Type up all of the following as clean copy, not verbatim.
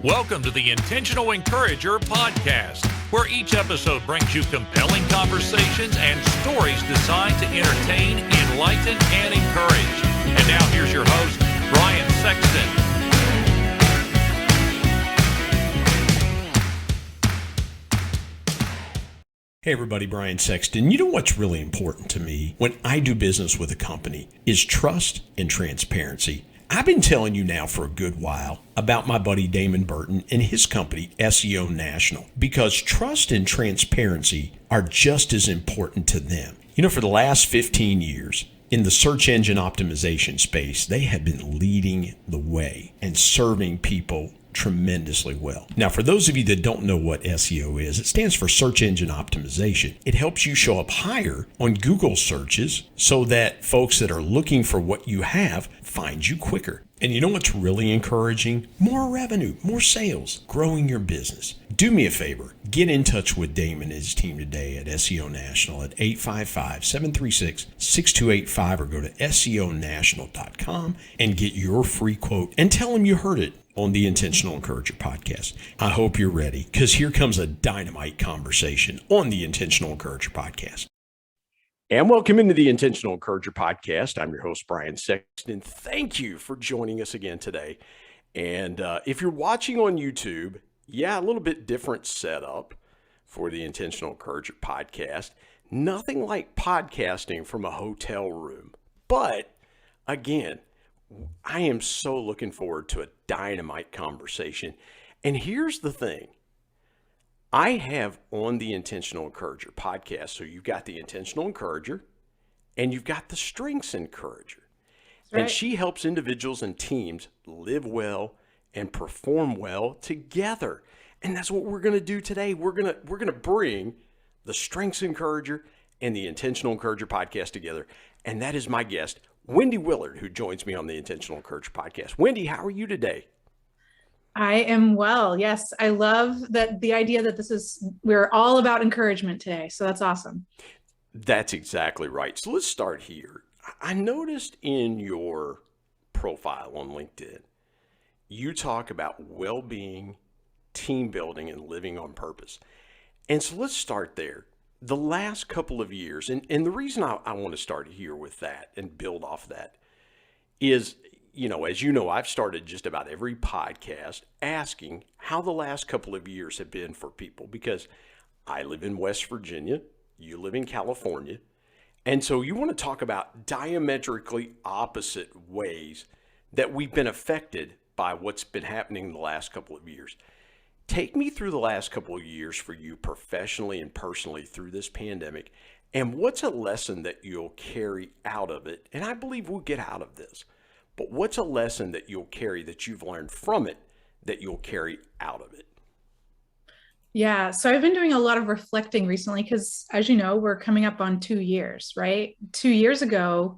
Welcome to the Intentional Encourager podcast, where each episode brings you compelling conversations and stories designed to entertain, enlighten, and encourage. And now here's your host, Brian Sexton. Hey everybody, Brian Sexton. You know what's really important to me when I do business with a company is trust and transparency. I've been telling you now for a good while about my buddy Damon Burton and his company, SEO National, because trust and transparency are just as important to them. You know, for the last 15 years, in the search engine optimization space, they have been leading the way and serving people tremendously well. Now, for those of you that don't know what SEO is, it stands for search engine optimization. It helps you show up higher on Google searches so that folks that are looking for what you have find you quicker. And you know what's really encouraging? More revenue, more sales, growing your business. Do me a favor, get in touch with Damon and his team today at SEO National at 855-736-6285 or go to SEOnational.com and get your free quote and tell them you heard it on the Intentional Encourager podcast. I hope you're ready, because here comes a dynamite conversation on the Intentional Encourager podcast. And welcome into the Intentional Encourager podcast. I'm your host, Brian Sexton. Thank you for joining us again today. And if you're watching on YouTube, a little bit different setup for the Intentional Encourager podcast. Nothing like podcasting from a hotel room. But again, I am so looking forward to a dynamite conversation. And here's the thing. I have on the Intentional Encourager podcast, so you've got the Intentional Encourager and you've got the Strengths Encourager. Right. And she helps individuals and teams live well and perform well together. And that's what we're going to do today. We're going to bring the Strengths Encourager and the Intentional Encourager podcast together. And that is my guest, Wendy Willard, who joins me on the Intentional Encourager podcast. Wendy, how are you today? I am well. Yes. I love that the idea that we're all about encouragement today. So that's awesome. That's exactly right. So let's start here. I noticed in your profile on LinkedIn, you talk about well-being, team building, and living on purpose. And so let's start there. The last couple of years, and the reason I want to start here with that and build off that is, as you know, I've started just about every podcast asking how the last couple of years have been for people, because I live in West Virginia, you live in California, and so you want to talk about diametrically opposite ways that we've been affected by what's been happening the last couple of years. Take me through the last couple of years for you professionally and personally through this pandemic, and what's a lesson that you'll carry out of it? And I believe we'll get out of this, but what's a lesson that you'll carry that you've learned from it that you'll carry out of it? Yeah, so I've been doing a lot of reflecting recently because, as you know, we're coming up on 2 years, right? 2 years ago,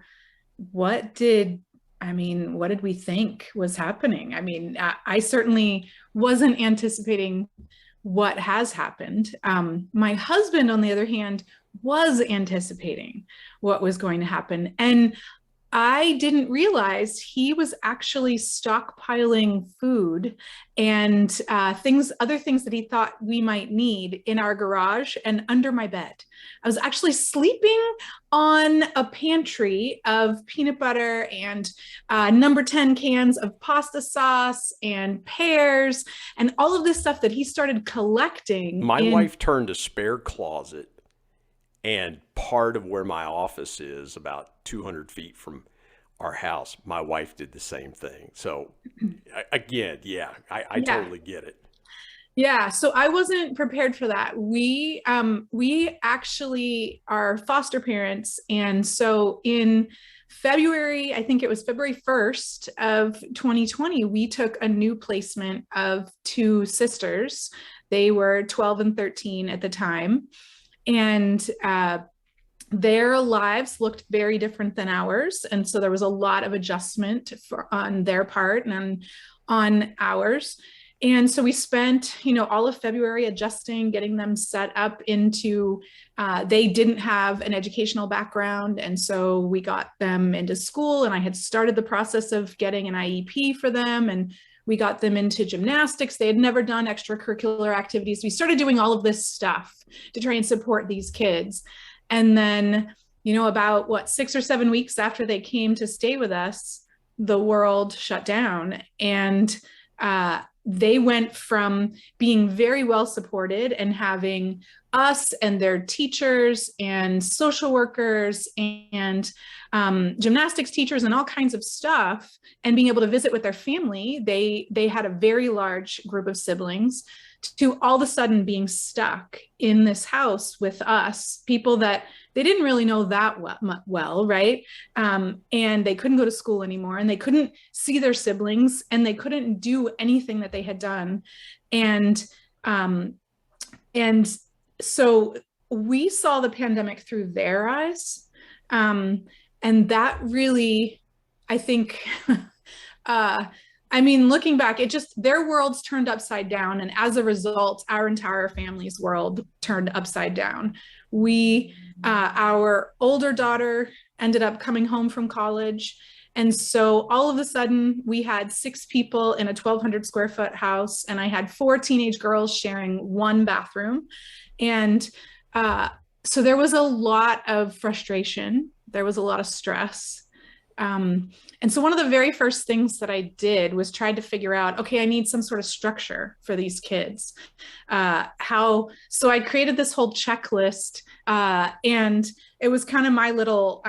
what did we think was happening? I certainly wasn't anticipating what has happened. My husband, on the other hand, was anticipating what was going to happen. And I didn't realize he was actually stockpiling food and other things that he thought we might need in our garage and under my bed. I was actually sleeping on a pantry of peanut butter and number 10 cans of pasta sauce and pears and all of this stuff that he started collecting. My wife turned a spare closet, and part of where my office is, about 200 feet from our house, my wife did the same thing. So again, I totally get it. Yeah. So I wasn't prepared for that. We actually are foster parents. And so in February, I think it was February 1st of 2020, we took a new placement of 2 sisters. They were 12 and 13 at the time. And their lives looked very different than ours. And so there was a lot of adjustment on their part and on ours. And so we spent, all of February adjusting, getting them set up into, they didn't have an educational background. And so we got them into school, and I had started the process of getting an IEP for them. And We got them into gymnastics. They had never done extracurricular activities. We started doing all of this stuff to try and support these kids. And then, about 6 or 7 weeks after they came to stay with us, the world shut down. And they went from being very well supported and having us and their teachers and social workers and gymnastics teachers and all kinds of stuff, and being able to visit with their family. They had a very large group of siblings, to all of a sudden being stuck in this house with us, people that they didn't really know that well, right? And they couldn't go to school anymore, and they couldn't see their siblings, and they couldn't do anything that they had done. And so we saw the pandemic through their eyes. And that really, I think, looking back, their worlds turned upside down. And as a result, our entire family's world turned upside down. Our older daughter ended up coming home from college. And so all of a sudden we had 6 people in a 1,200 square foot house, and I had 4 teenage girls sharing one bathroom. And so there was a lot of frustration. There was a lot of stress. And so one of the very first things that I did was try to figure out, okay, I need some sort of structure for these kids. So I created this whole checklist, and it was kind of my little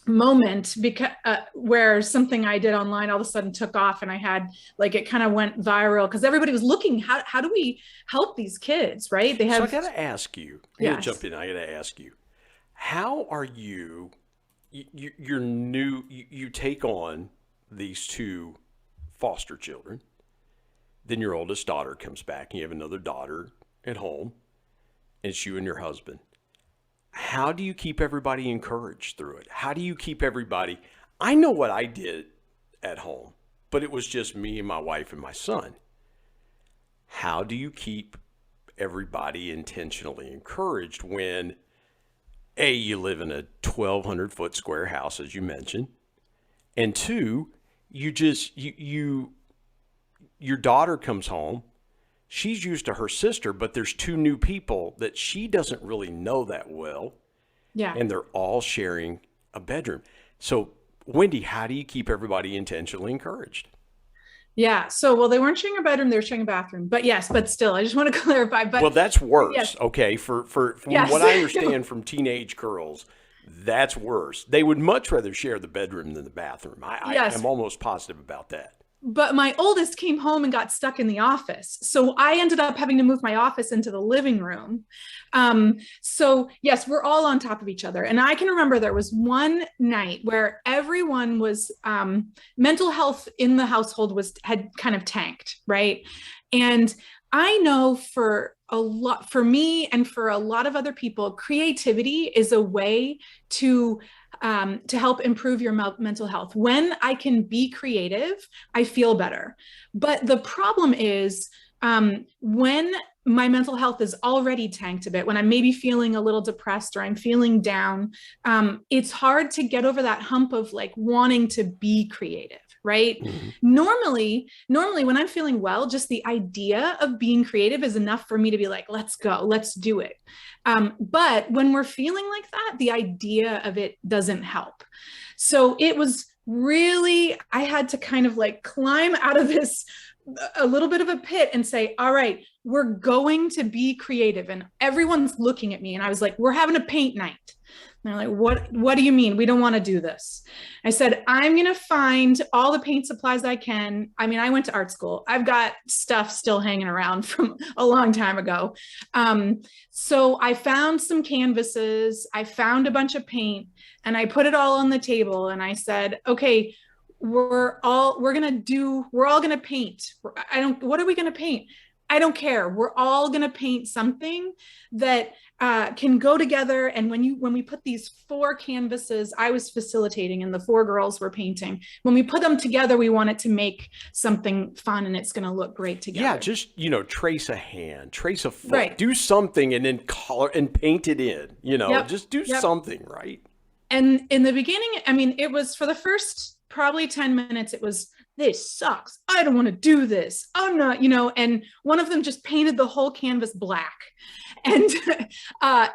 moment, because where something I did online all of a sudden took off, and I had it kind of went viral because everybody was looking, how do we help these kids, right? So I got to ask you, jump in, I got to ask you, how are you're new, you take on these 2 foster children, then your oldest daughter comes back, and you have another daughter at home, and it's you and your husband. How do you keep everybody encouraged through it? How do you keep everybody? I know what I did at home, but it was just me and my wife and my son. How do you keep everybody intentionally encouraged when A, you live in a 1,200 foot square house, as you mentioned, and 2, your daughter comes home, she's used to her sister, but there's 2 new people that she doesn't really know that well. Yeah. And they're all sharing a bedroom. So, Wendy, how do you keep everybody intentionally encouraged? Yeah. So, they weren't sharing a bedroom, they were sharing a bathroom. But yes, but still, I just want to clarify. But that's worse. Yes. Okay. From yes. what I understand from teenage girls, that's worse. They would much rather share the bedroom than the bathroom. I am almost positive about that. But my oldest came home and got stuck in the office. So I ended up having to move my office into the living room. So yes, we're all on top of each other. And I can remember there was one night where everyone was, mental health in the household had kind of tanked, right? And I know for me and for a lot of other people, creativity is a way to help improve your mental health. When I can be creative, I feel better. But the problem is when my mental health is already tanked a bit, when I'm maybe feeling a little depressed or I'm feeling down, it's hard to get over that hump of wanting to be creative. Right? Mm-hmm. Normally when I'm feeling well, just the idea of being creative is enough for me to be like, let's go, let's do it. But when we're feeling like that, the idea of it doesn't help. So it was really, I had to kind of climb out of a little bit of a pit and say, all right, we're going to be creative. And everyone's looking at me. And I was like, we're having a paint night. And they're like, what do you mean? We don't want to do this. I said, I'm going to find all the paint supplies I can. I mean, I went to art school. I've got stuff still hanging around from a long time ago. So I found some canvases, I found a bunch of paint, and I put it all on the table. And I said, okay, we're all going to paint. What are we going to paint? I don't care. We're all going to paint something that can go together. And when we put these 4 canvases, I was facilitating and the 4 girls were painting. When we put them together, we want it to make something fun and it's going to look great together. Yeah, just, trace a hand, trace a foot, right. Do something and then color and paint it in, just do something, right? And in the beginning, I mean, it was for the first probably 10 minutes, it was this sucks. I don't want to do this. I'm not, and one of them just painted the whole canvas black. And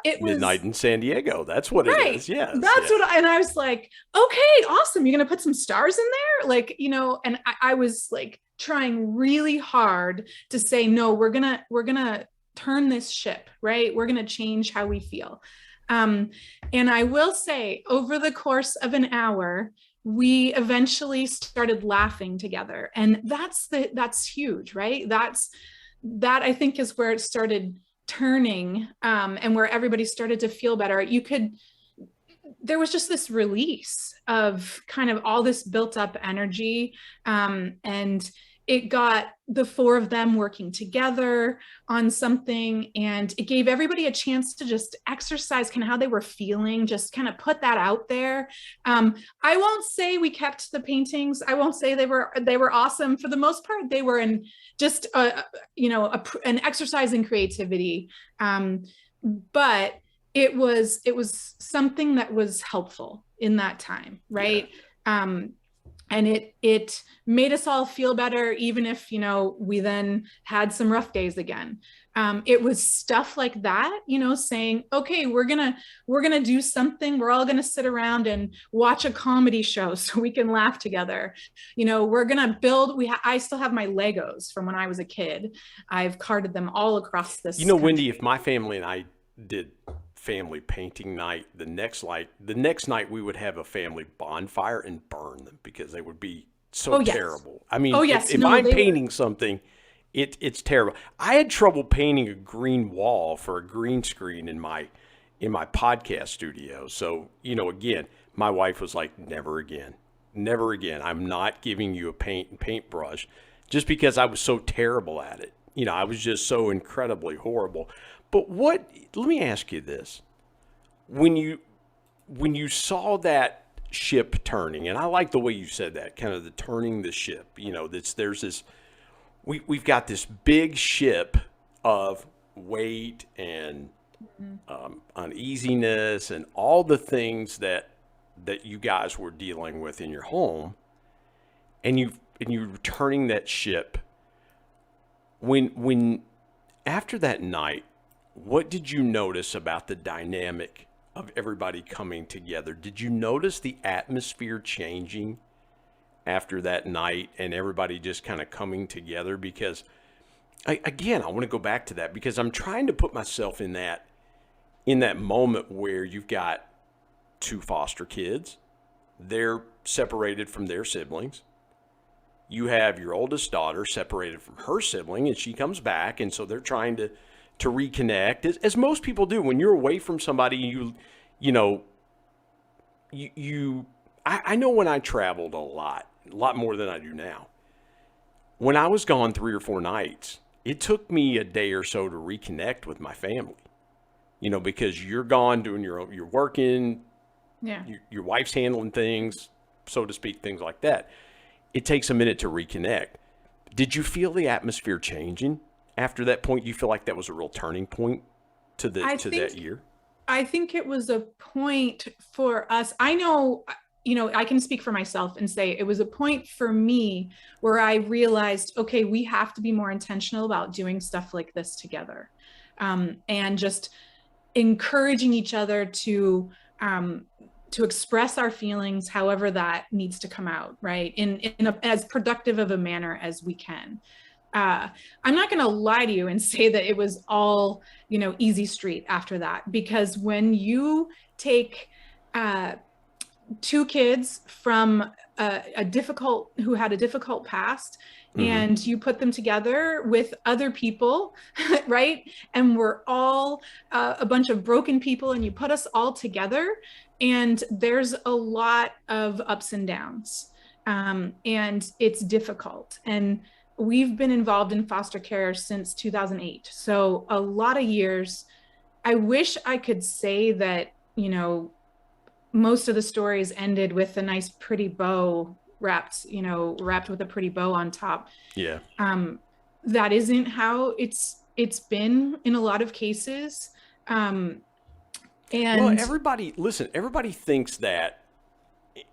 it was Midnight in San Diego. That's what it is. Yes. And I was like, okay, awesome. You're going to put some stars in there? Like, and I was like trying really hard to say, no, we're going to turn this ship, right? We're going to change how we feel. And I will say, over the course of an hour, we eventually started laughing together. And that's huge, right? That I think is where it started turning, and where everybody started to feel better. There was just this release of kind of all this built up energy. And it got the four of them working together on something, and it gave everybody a chance to just exercise kind of how they were feeling, just kind of put that out there. I won't say we kept the paintings. I won't say they were awesome. For the most part, they were in just an exercise in creativity. But it was something that was helpful in that time, right? Yeah. And it made us all feel better, even if, we then had some rough days again. It was stuff like that, saying, okay, we're gonna do something. We're all gonna sit around and watch a comedy show so we can laugh together. We're gonna build. I still have my Legos from when I was a kid. I've carted them all across this. country. Wendy, if my family and I did family painting night, the next night we would have a family bonfire and burn them because they would be so terrible. I mean, if I'm painting something, it's terrible. I had trouble painting a green wall for a green screen in my podcast studio. So, again, my wife was like, never again. I'm not giving you a paintbrush, just because I was so terrible at it. I was just so incredibly horrible. But let me ask you this. When you saw that ship turning, and I like the way you said that, kind of the turning the ship, there's this, we've got this big ship of weight and uneasiness and all the things that you guys were dealing with in your home, and you're turning that ship. When after that night, what did you notice about the dynamic of everybody coming together? Did you notice the atmosphere changing after that night and everybody just kind of coming together? Because I want to go back to that, because I'm trying to put myself in that moment where you've got two foster kids. They're separated from their siblings. You have your oldest daughter separated from her sibling, and she comes back, and so they're trying to reconnect, as most people do. When you're away from somebody, I know when I traveled a lot more than I do now. When I was gone 3 or 4 nights, it took me a day or so to reconnect with my family, because you're gone doing you're working, your wife's handling things, so to speak, things like that. It takes a minute to reconnect. Did you feel the atmosphere changing after that point? You feel like that was a real turning point to that year? I think it was a point for us. I know, I can speak for myself and say it was a point for me where I realized, okay, we have to be more intentional about doing stuff like this together, and just encouraging each other to express our feelings, however that needs to come out, right? In as productive of a manner as we can. I'm not going to lie to you and say that it was all, easy street after that, because when you take 2 kids from who had a difficult past, and you put them together with other people, right? And we're all a bunch of broken people, and you put us all together, and there's a lot of ups and downs, and it's difficult. And we've been involved in foster care since 2008. So a lot of years. I wish I could say that, most of the stories ended with a nice, pretty bow wrapped with a pretty bow on top. Yeah. That isn't how it's been in a lot of cases. And everybody thinks that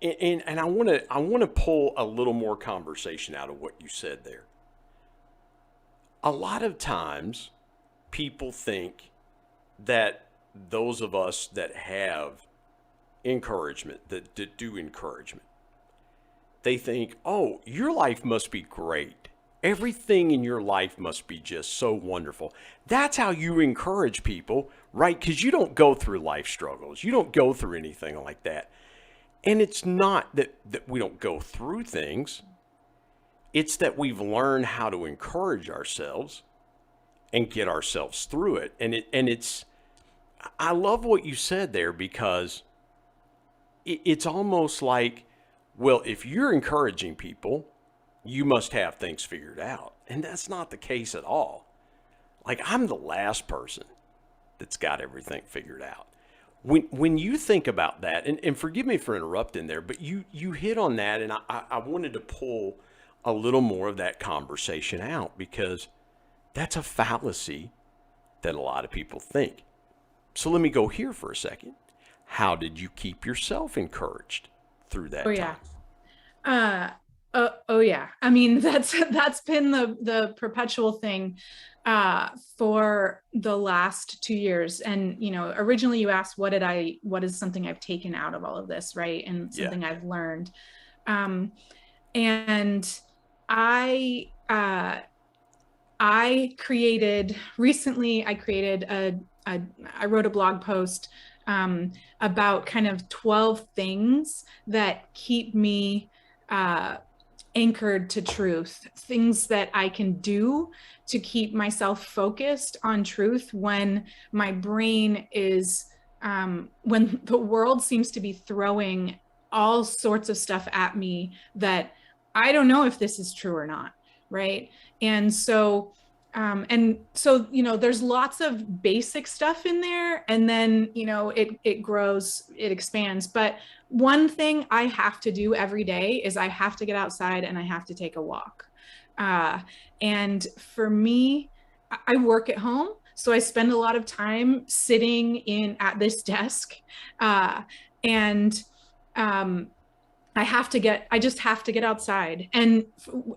And I want to pull a little more conversation out of what you said there. A lot of times people think that those of us that have encouragement, that do encouragement, they think, oh, your life must be great. Everything in your life must be just so wonderful. That's how you encourage people, right? Because you don't go through life struggles. You don't go through anything like that. And it's not that we don't go through things. It's that we've learned how to encourage ourselves and get ourselves through it. And I love what you said there, because it's almost like, well, if you're encouraging people, you must have things figured out. And that's not the case at all. Like, I'm the last person that's got everything figured out. When you think about that, and forgive me for interrupting there, but you hit on that, and I wanted to pull a little more of that conversation out, because that's a fallacy that a lot of people think. So let me go here for a second. How did you keep yourself encouraged through that time? Oh yeah. I mean, that's been the perpetual thing for the last 2 years. And, originally you asked, what is something I've taken out of all of this, right? And something I've learned. And I wrote a blog post about kind of 12 things that keep me anchored to truth, things that I can do to keep myself focused on truth when my brain is, when the world seems to be throwing all sorts of stuff at me that I don't know if this is true or not, right? And so, there's lots of basic stuff in there, and then, it grows, it expands. But one thing I have to do every day is I have to get outside and I have to take a walk. And for me, I work at home, so I spend a lot of time sitting at this desk, and I just have to get outside. And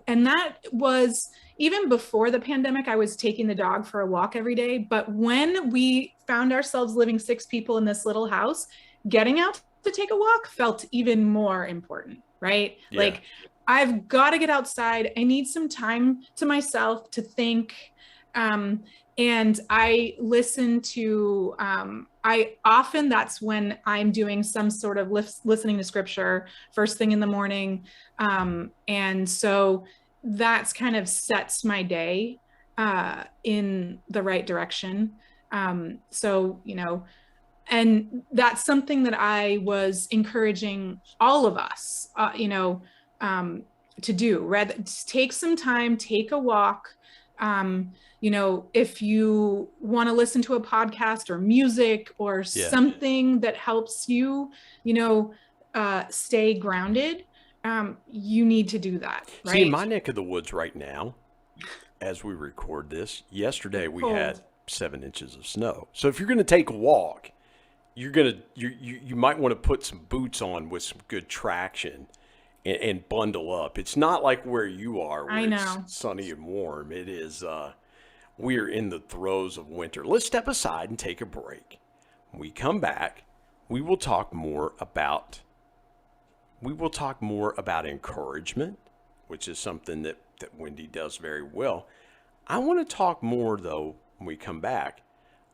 that was, even before the pandemic, I was taking the dog for a walk every day. But when we found ourselves living 6 people in this little house, getting out to take a walk felt even more important, right? Yeah. Like, I've got to get outside. I need some time to myself to think. And I listen to, that's when I'm doing some sort of listening to scripture first thing in the morning. And so that's kind of sets my day in the right direction. And that's something that I was encouraging all of us, to do. Rather, take some time, take a walk. If you want to listen to a podcast or music or something that helps you, stay grounded, you need to do that, right? See, in my neck of the woods right now, as we record this, yesterday we had 7 inches of snow. So if you're going to take a walk, you might want to put some boots on with some good traction and bundle up. It's not like where you are, where it's sunny and warm. It is, we're in the throes of winter. Let's step aside and take a break. When we come back, we will talk more about encouragement, which is something that Wendy does very well. I want to talk more, though, when we come back,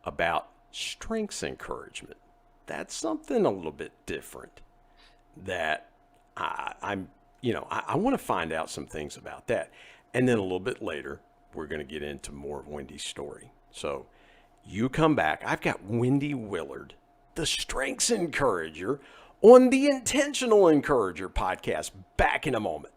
about strengths encouragement. That's something a little bit different that I want to find out some things about that. And then a little bit later, we're going to get into more of Wendy's story. So you come back. I've got Wendy Willard, the Strengths Encourager, on the Intentional Encourager podcast. Back in a moment.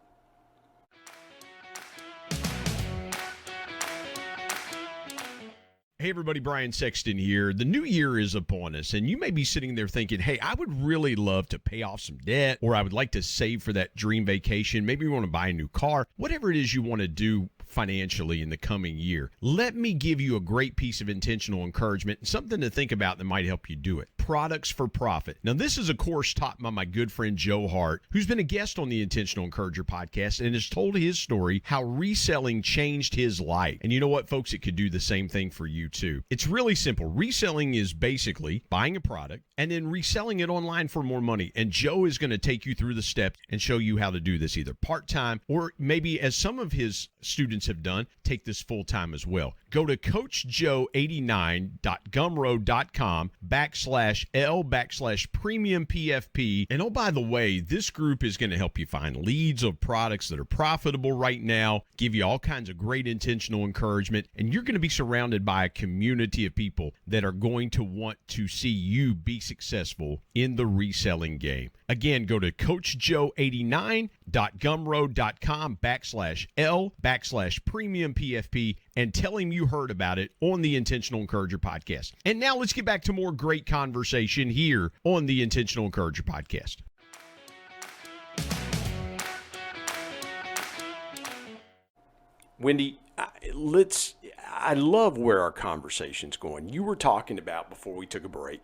Hey everybody, Brian Sexton here. The new year is upon us, and you may be sitting there thinking, hey, I would really love to pay off some debt, or I would like to save for that dream vacation. Maybe you want to buy a new car. Whatever it is you want to do financially in the coming year, let me give you a great piece of intentional encouragement and something to think about that might help you do it. products for profit. Now, this is a course taught by my good friend Joe Hart, who's been a guest on the Intentional Encourager podcast and has told his story how reselling changed his life. And you know what, folks? It could do the same thing for you too. It's really simple. Reselling is basically buying a product and then reselling it online for more money. And Joe is going to take you through the steps and show you how to do this either part-time or maybe, as some of his students have done, take this full-time as well. Go to coachjoe89.gumroad.com/L/premium PFP. And oh, by the way, this group is going to help you find leads of products that are profitable right now, give you all kinds of great intentional encouragement, and you're going to be surrounded by a community of people that are going to want to see you be successful in the reselling game. Again, go to coachjoe89.gumroad.com/L/premium PFP and tell him you heard about it on the Intentional Encourager podcast. And now let's get back to more great conversation here on the Intentional Encourager podcast. Wendy, I love where our conversation's going. You were talking about, before we took a break,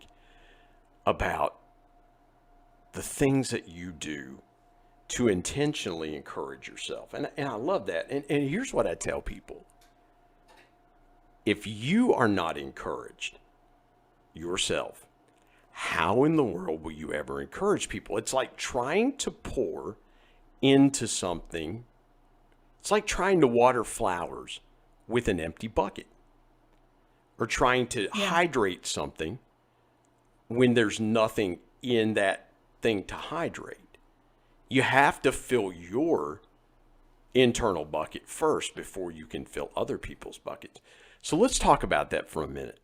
about the things that you do to intentionally encourage yourself. And I love that. And here's what I tell people. If you are not encouraged yourself, how in the world will you ever encourage people? It's like trying to pour into something. It's like trying to water flowers with an empty bucket, or trying to hydrate something when there's nothing in that thing to hydrate. You have to fill your internal bucket first before you can fill other people's buckets. So let's talk about that for a minute.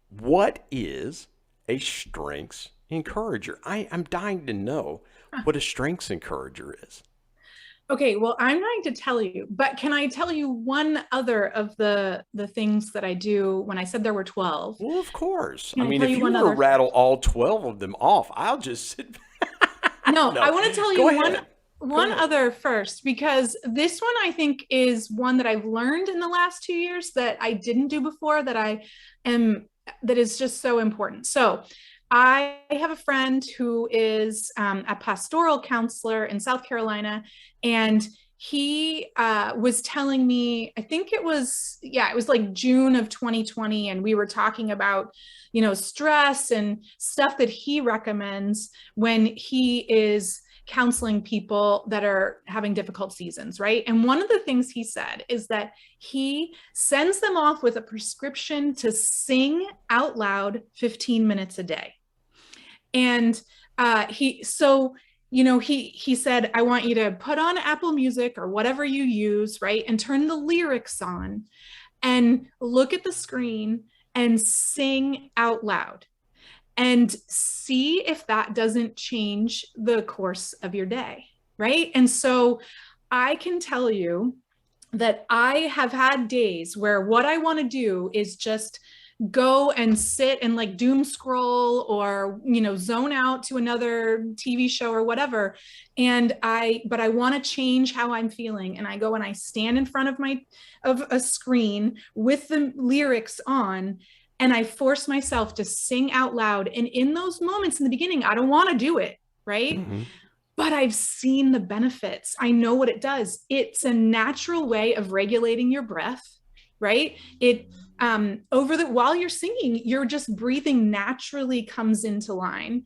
What is a Strengths Encourager? I'm dying to know what a Strengths Encourager is. Okay, well, I'm going to tell you, but can I tell you one other of the things that I do when I said there were 12? Well, of course. Can I mean, if you want to rattle all 12 of them off, I'll just sit back. No, I want to tell you one other first, because this one I think is one that I've learned in the last 2 years that I didn't do before, that is just so important. So I have a friend who is a pastoral counselor in South Carolina, and he was telling me, I think it was like June of 2020, and we were talking about, stress and stuff that he recommends when he is counseling people that are having difficult seasons, right? And one of the things he said is that he sends them off with a prescription to sing out loud 15 minutes a day. And he said, I want you to put on Apple Music or whatever you use, right? And turn the lyrics on and look at the screen and sing out loud and see if that doesn't change the course of your day, right? And so I can tell you that I have had days where what I want to do is just go and sit and like doom scroll or, zone out to another TV show or whatever. But I want to change how I'm feeling. And I go and I stand in front of a screen with the lyrics on, and I force myself to sing out loud. And in those moments in the beginning, I don't want to do it, right? Mm-hmm. But I've seen the benefits. I know what it does. It's a natural way of regulating your breath, right? While you're singing, you're just breathing naturally comes into line.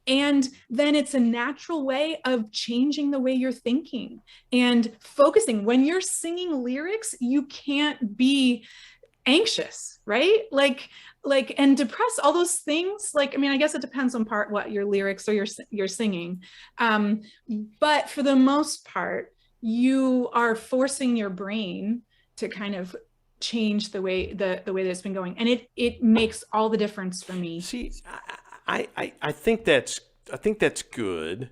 And then it's a natural way of changing the way you're thinking and focusing. When you're singing lyrics, you can't be anxious, right? And depressed, all those things. I guess it depends on what your lyrics or you're singing. But for the most part, you are forcing your brain to kind of change the way that it's been going, and it makes all the difference for me. See, I think that's good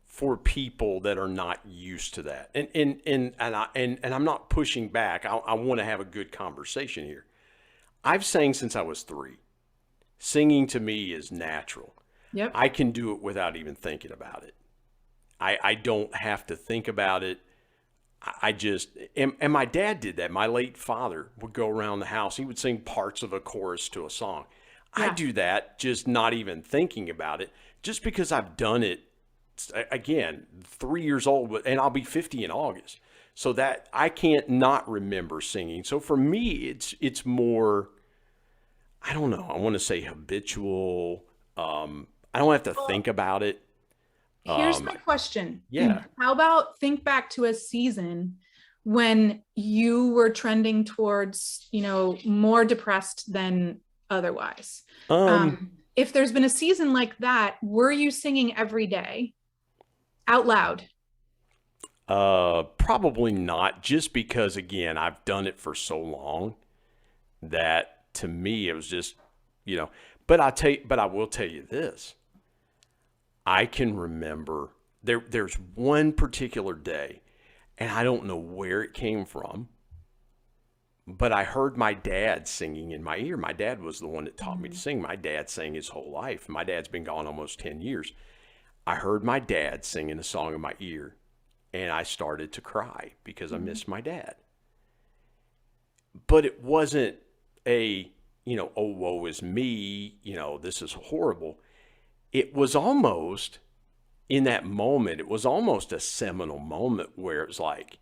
for people that are not used to that, and I'm not pushing back. I want to have a good conversation here. I've sang since I was 3. Singing to me is natural. Yep. I can do it without even thinking about it. I don't have to think about it. I just, and my dad did that. My late father would go around the house. He would sing parts of a chorus to a song. I do that just not even thinking about it, just because I've done it, again, 3 years old, and I'll be 50 in August. So that I can't not remember singing. So for me, it's more, I don't know, I want to say habitual. I don't have to think about it. Here's my question. Yeah. How about think back to a season when you were trending towards, more depressed than otherwise? If there's been a season like that, were you singing every day out loud? Probably not, just because, again, I've done it for so long that to me it was just, but I will tell you this. I can remember there's one particular day, and I don't know where it came from, but I heard my dad singing in my ear. My dad was the one that taught me to sing. My dad sang his whole life. My dad's been gone almost 10 years. I heard my dad singing a song in my ear, and I started to cry because I missed my dad. But it wasn't oh, woe is me, this is horrible. It was almost, in that moment, it was almost a seminal moment where it was like,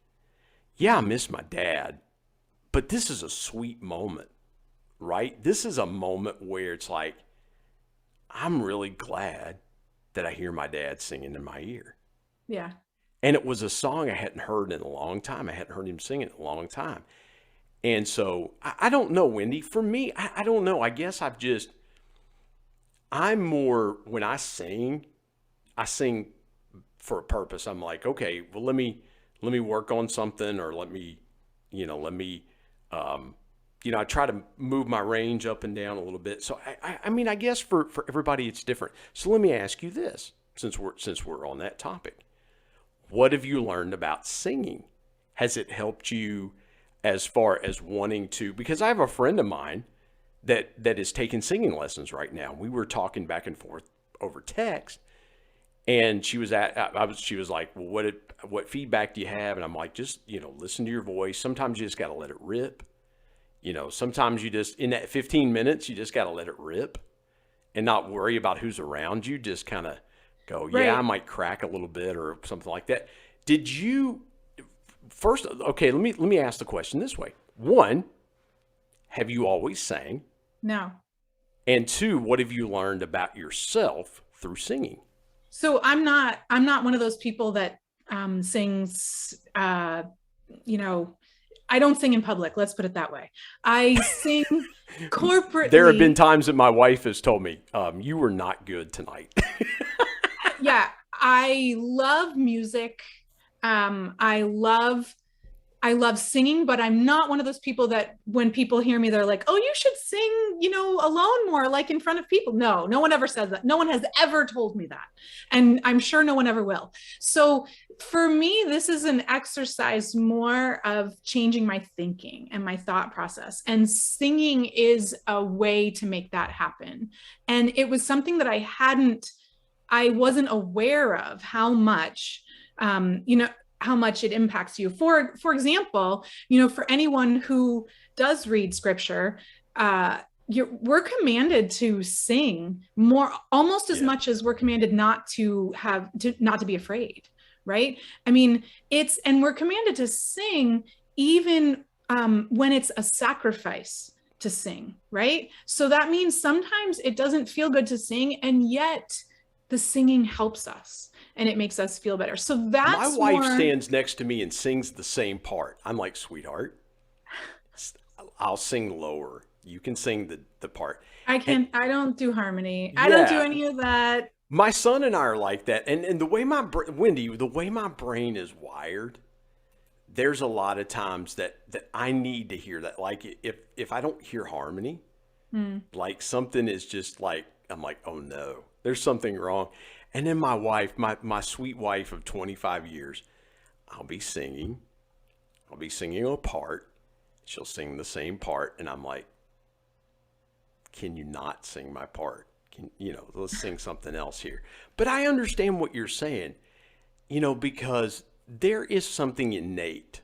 yeah, I miss my dad, but this is a sweet moment, right? This is a moment where it's like, I'm really glad that I hear my dad singing in my ear. Yeah. And it was a song I hadn't heard in a long time. I hadn't heard him sing it in a long time. And so I don't know, Wendy. For me, I don't know. I guess I'm more, when I sing for a purpose. I'm like, okay, well, let me work on something, or I try to move my range up and down a little bit. So I guess for everybody it's different. So let me ask you this, since we're on that topic. What have you learned about singing? Has it helped you as far as wanting to? Because I have a friend of mine that is taking singing lessons right now. We were talking back and forth over text, and she was like, well, what feedback do you have? And I'm like, just, listen to your voice. Sometimes you just got to let it rip. Sometimes you just, in that 15 minutes, you just got to let it rip and not worry about who's around you. Just kind of go, yeah, right. I might crack a little bit or something like that. Did you first? Okay, let me ask the question this way. One, have you always sang? No. And two, what have you learned about yourself through singing? So I'm not one of those people that sings. I don't sing in public. Let's put it that way. I sing corporately. There have been times that my wife has told me, you were not good tonight. Yeah, I love music. I love singing, but I'm not one of those people that when people hear me, they're like, oh, you should sing, alone more, like in front of people. No one ever says that. No one has ever told me that. And I'm sure no one ever will. So for me, this is an exercise more of changing my thinking and my thought process. And singing is a way to make that happen. And it was something that I wasn't aware of how much, how much it impacts you. For example, for anyone who does read scripture, we're commanded to sing more, almost as much as we're commanded not to be afraid, right? I mean, and we're commanded to sing even when it's a sacrifice to sing, right? So that means sometimes it doesn't feel good to sing, and yet the singing helps us. And it makes us feel better. So that's my wife stands next to me and sings the same part. I'm like, sweetheart, I'll sing lower. You can sing the part. I don't do harmony. I don't do any of that. My son and I are like that. And the way Wendy, the way my brain is wired, there's a lot of times that I need to hear that. Like if I don't hear harmony, like something is just like, I'm like, oh no, there's something wrong. And then my wife, my sweet wife of 25 years, I'll be singing a part. She'll sing the same part. And I'm like, can you not sing my part? Let's sing something else here. But I understand what you're saying, because there is something innate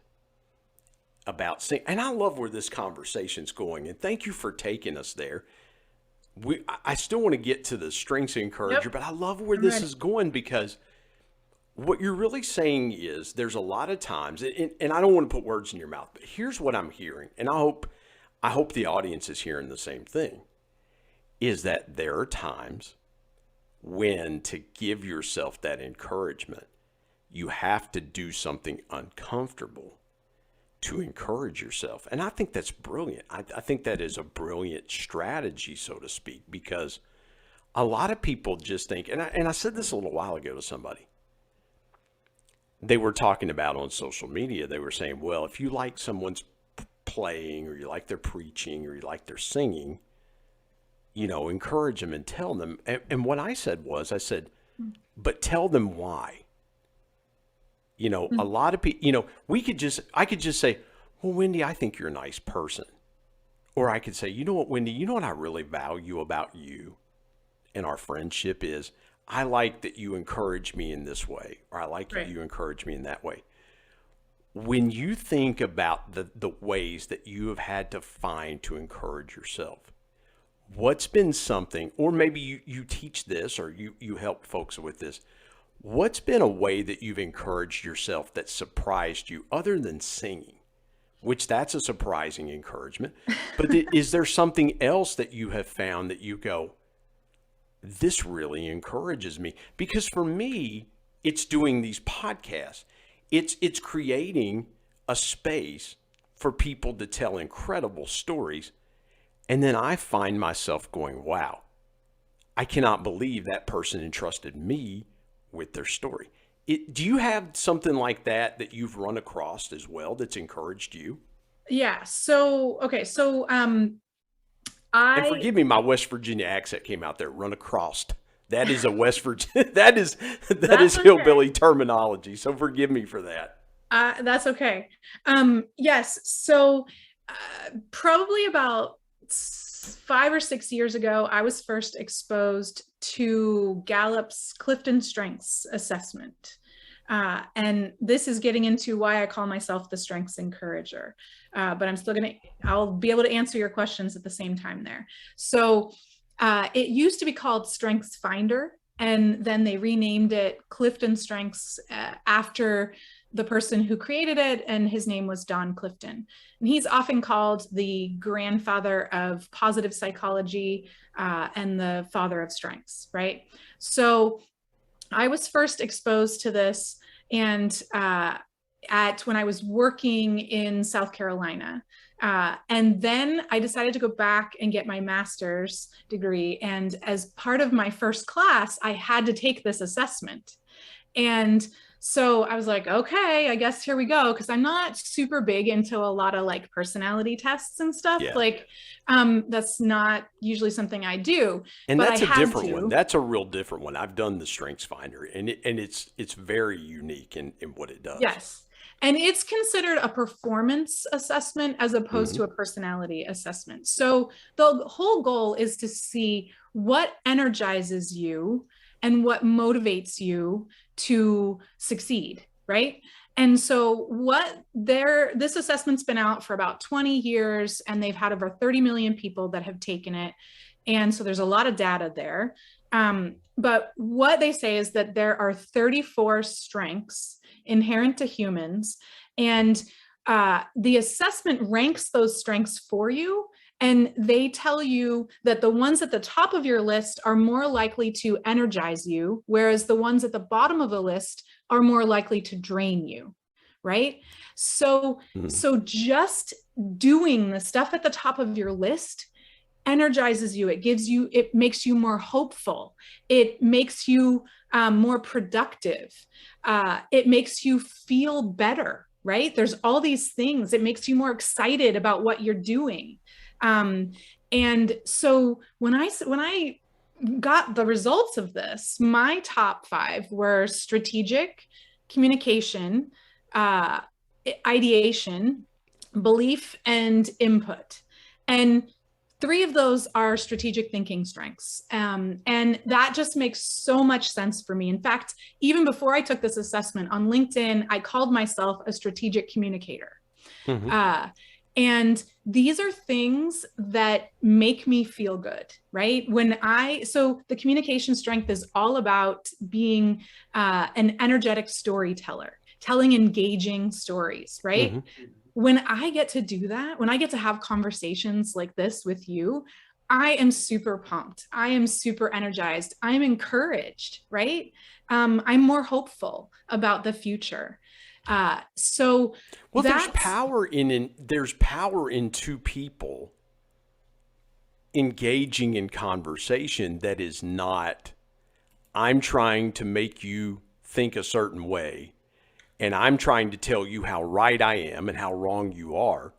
about singing. And I love where this conversation's going. And thank you for taking us there. I still want to get to the Strengths Encourager, but I love where this is going, because what you're really saying is there's a lot of times, and I don't want to put words in your mouth, but here's what I'm hearing, and I hope the audience is hearing the same thing, is that there are times when, to give yourself that encouragement, you have to do something uncomfortable to encourage yourself. And I think that's brilliant. I think that is a brilliant strategy, so to speak, because a lot of people just think, and I said this a little while ago to somebody, they were talking about on social media, they were saying, well, if you like someone's playing, or you like their preaching, or you like their singing, encourage them and tell them. And what I said was, but tell them why. A lot of people, I could just say, well, Wendy, I think you're a nice person. Or I could say, you know what, Wendy, you know what I really value about you and our friendship is, I like that you encourage me in this way, or I like that you encourage me in that way. When you think about the ways that you have had to find to encourage yourself, what's been something, or maybe you teach this, or you help folks with this, what's been a way that you've encouraged yourself that surprised you, other than singing, which that's a surprising encouragement, but is there something else that you have found that you go, this really encourages me? Because for me, it's doing these podcasts. It's creating a space for people to tell incredible stories. And then I find myself going, wow, I cannot believe that person entrusted me with their story. Do you have something like that you've run across as well that's encouraged you? Yeah. So, okay. So, and forgive me, my West Virginia accent came out there. Run across. That is a West Virginia. That is hillbilly terminology. So forgive me for that. That's okay. Yes. So, probably about 5 or 6 years ago, I was first exposed to Gallup's Clifton Strengths assessment. And this is getting into why I call myself the Strengths Encourager. But I'll be able to answer your questions at the same time there. So it used to be called Strengthsfinder, and then they renamed it Clifton Strengths after the person who created it, and his name was Don Clifton. And he's often called the grandfather of positive psychology and the father of strengths, right? So I was first exposed to this when I was working in South Carolina. And then I decided to go back and get my master's degree. And as part of my first class, I had to take this assessment. And so I was like, okay, I guess here we go. Cause I'm not super big into a lot of like personality tests and stuff. Yeah. That's not usually something I do. And that's a different one. That's a real different one. I've done the Strengthsfinder, and it's very unique in what it does. Yes. And it's considered a performance assessment as opposed to a personality assessment. So the whole goal is to see what energizes you and what motivates you to succeed, right? And so this assessment's been out for about 20 years, and they've had over 30 million people that have taken it. And so there's a lot of data there. But what they say is that there are 34 strengths inherent to humans, and the assessment ranks those strengths for you. And they tell you that the ones at the top of your list are more likely to energize you, whereas the ones at the bottom of the list are more likely to drain you, right? So just doing the stuff at the top of your list energizes you. It makes you more hopeful. It makes you more productive. It makes you feel better, right? There's all these things. It makes you more excited about what you're doing. And so when I got the results of this, my top 5 were strategic, communication, ideation, belief, and input. And 3 of those are strategic thinking strengths. And that just makes so much sense for me. In fact, even before I took this assessment on LinkedIn, I called myself a strategic communicator. And these are things that make me feel good, right? So the communication strength is all about being an energetic storyteller, telling engaging stories, right? Mm-hmm. When I get to do that, when I get to have conversations like this with you, I am super pumped. I am super energized. I'm encouraged, right? I'm more hopeful about the future. There's power in two people engaging in conversation that is not, I'm trying to make you think a certain way, and I'm trying to tell you how right I am and how wrong you are,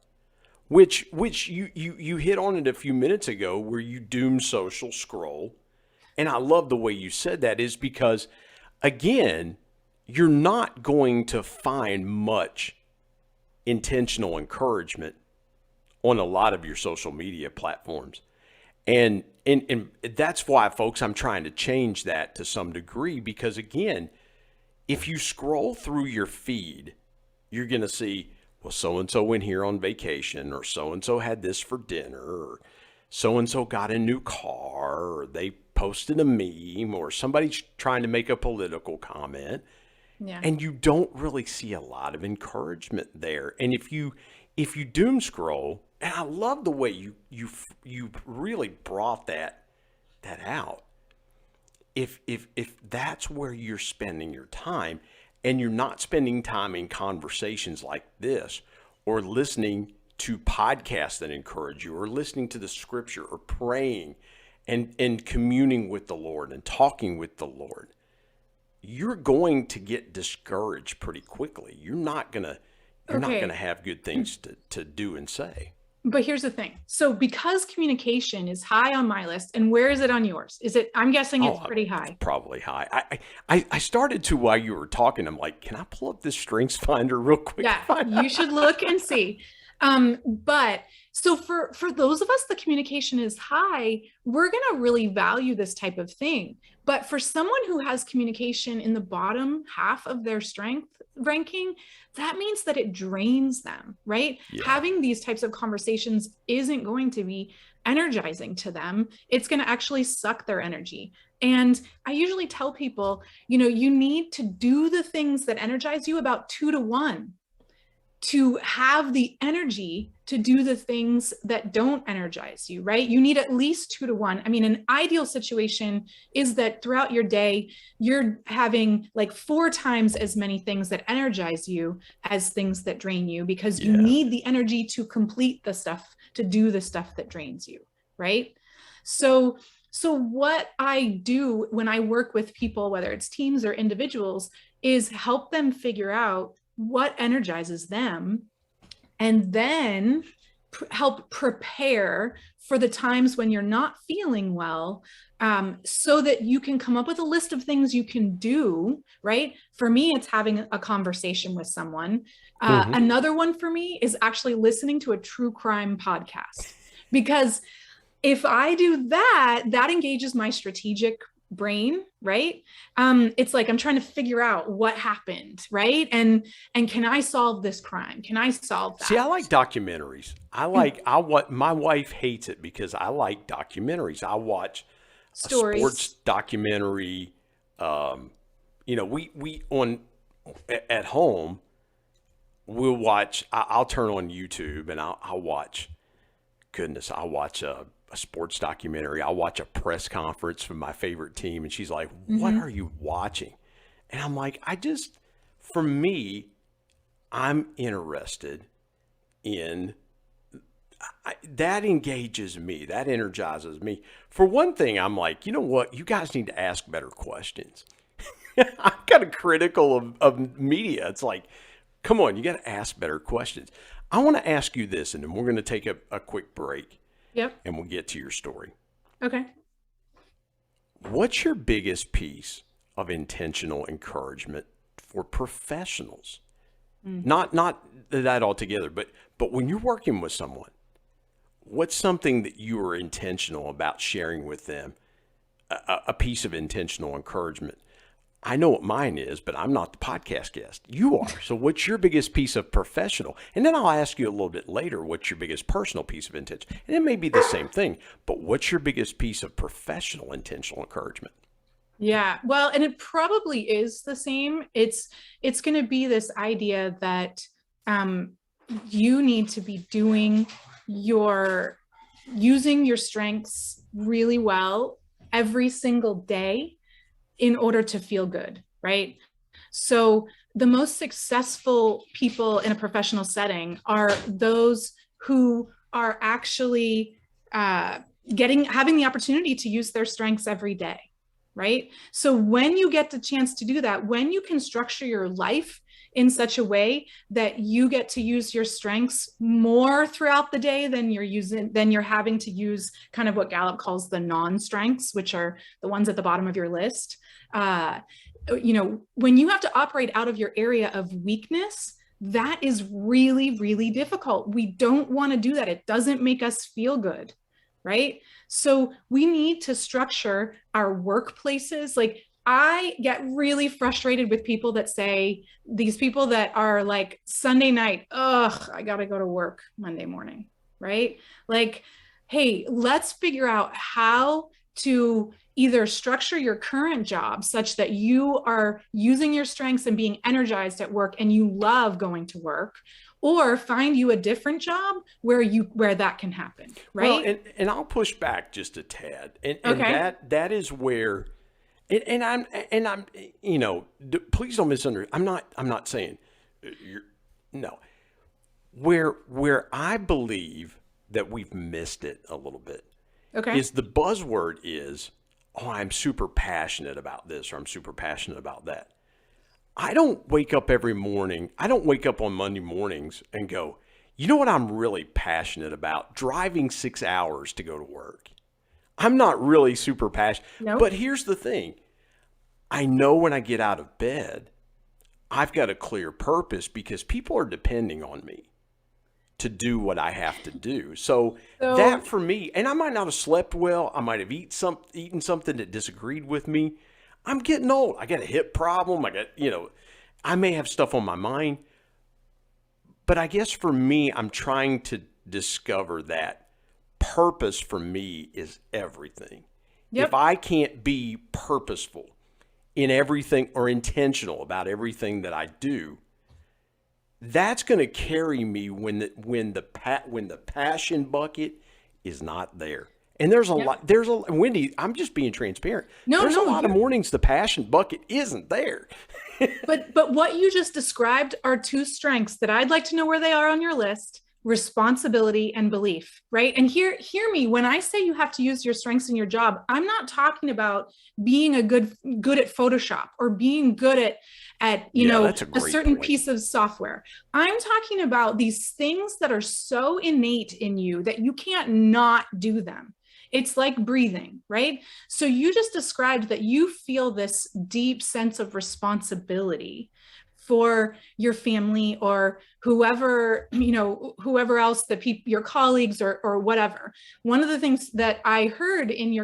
which you hit on it a few minutes ago, where you doom social scroll. And I love the way you said that, is because, again, you're not going to find much intentional encouragement on a lot of your social media platforms. And that's why, folks, I'm trying to change that to some degree, because, again, if you scroll through your feed, you're going to see, well, so-and-so went here on vacation, or so-and-so had this for dinner, or so-and-so got a new car, or they posted a meme, or somebody's trying to make a political comment. Yeah. And you don't really see a lot of encouragement there. And if you doom scroll, and I love the way you really brought that out. If that's where you're spending your time, and you're not spending time in conversations like this, or listening to podcasts that encourage you, or listening to the scripture, or praying and communing with the Lord and talking with the Lord, you're going to get discouraged pretty quickly. You're not gonna have good things to do and say. But here's the thing. So because communication is high on my list, and where is it on yours? I'm guessing it's pretty high. It's probably high. I started to, while you were talking, I'm like, can I pull up this Strengthsfinder real quick? Yeah, you should look and see. But so for those of us, the communication is high, we're going to really value this type of thing. But for someone who has communication in the bottom half of their strength ranking, that means that it drains them, right? Yeah. Having these types of conversations isn't going to be energizing to them. It's going to actually suck their energy. And I usually tell people, you need to do the things that energize you about 2 to 1. To have the energy to do the things that don't energize you, right? You need at least 2 to 1. I mean, an ideal situation is that throughout your day, you're having like 4 times as many things that energize you as things that drain you, because you need the energy to complete the stuff, to do the stuff that drains you, right? So what I do when I work with people, whether it's teams or individuals, is help them figure out what energizes them, and then help prepare for the times when you're not feeling well, so that you can come up with a list of things you can do, right? For me, it's having a conversation with someone. Another one for me is actually listening to a true crime podcast, because if I do that, that engages my strategic brain, right? It's like I'm trying to figure out what happened, right? And can I solve this crime? Can I solve that? See, I like documentaries. My wife hates it because I like documentaries. I watch stories. A sports documentary. We at home, we'll watch. I'll turn on YouTube and I'll watch. Goodness, I'll watch a sports documentary. I'll watch a press conference from my favorite team, and she's like, what are you watching? And I'm like, for me, I'm interested in, that engages me, that energizes me. For one thing, I'm like, you know what? You guys need to ask better questions. I'm kind of critical of media. It's like, come on, you got to ask better questions. I want to ask you this, and then we're going to take a quick break. Yep. And we'll get to your story. Okay. What's your biggest piece of intentional encouragement for professionals? Not that altogether, but when you're working with someone, what's something that you are intentional about sharing with them, a piece of intentional encouragement? I know what mine is, but I'm not the podcast guest. You are. So what's your biggest piece of professional? And then I'll ask you a little bit later, what's your biggest personal piece of intention? And it may be the same thing, but what's your biggest piece of professional intentional encouragement? Yeah, well, and it probably is the same. It's going to be this idea that you need to be using your strengths really well every single day in order to feel good, right? So the most successful people in a professional setting are those who are actually having the opportunity to use their strengths every day, right? So when you get the chance to do that, when you can structure your life in such a way that you get to use your strengths more throughout the day than you're having to use kind of what Gallup calls the non-strengths, which are the ones at the bottom of your list. When you have to operate out of your area of weakness, that is really, really difficult. We don't want to do that. It doesn't make us feel good, right? So we need to structure our workplaces. Like, I get really frustrated with people that say, these people that are like, Sunday night, I got to go to work Monday morning, right? Like, hey, let's figure out how to either structure your current job such that you are using your strengths and being energized at work and you love going to work, or find you a different job where that can happen, right? Well, and I'll push back just a tad. And that is where, and I'm please don't misunderstand. I'm not saying no. Where I believe that we've missed it a little bit. Okay. Is the buzzword is, I'm super passionate about this, or I'm super passionate about that. I don't wake up every morning. I don't wake up on Monday mornings and go, you know what I'm really passionate about? Driving 6 hours to go to work. I'm not really super passionate. Nope. But here's the thing. I know when I get out of bed, I've got a clear purpose because people are depending on me to do what I have to do. So that for me, and I might not have slept well. I might have eaten something that disagreed with me. I'm getting old. I got a hip problem. I may have stuff on my mind. But I guess for me, I'm trying to discover that purpose for me is everything. Yep. If I can't be purposeful in everything or intentional about everything that I do, that's going to carry me when the passion bucket is not there. And there's a lot. Wendy, I'm just being transparent. There's a lot of mornings the passion bucket isn't there. But what you just described are two strengths that I'd like to know where they are on your list: responsibility and belief, right? And hear me, when I say you have to use your strengths in your job, I'm not talking about being good at Photoshop or being good at a certain piece of software. I'm talking about these things that are so innate in you that you can't not do them. It's like breathing, right? So you just described that you feel this deep sense of responsibility for your family or whoever else, your colleagues or whatever. One of the things that I heard in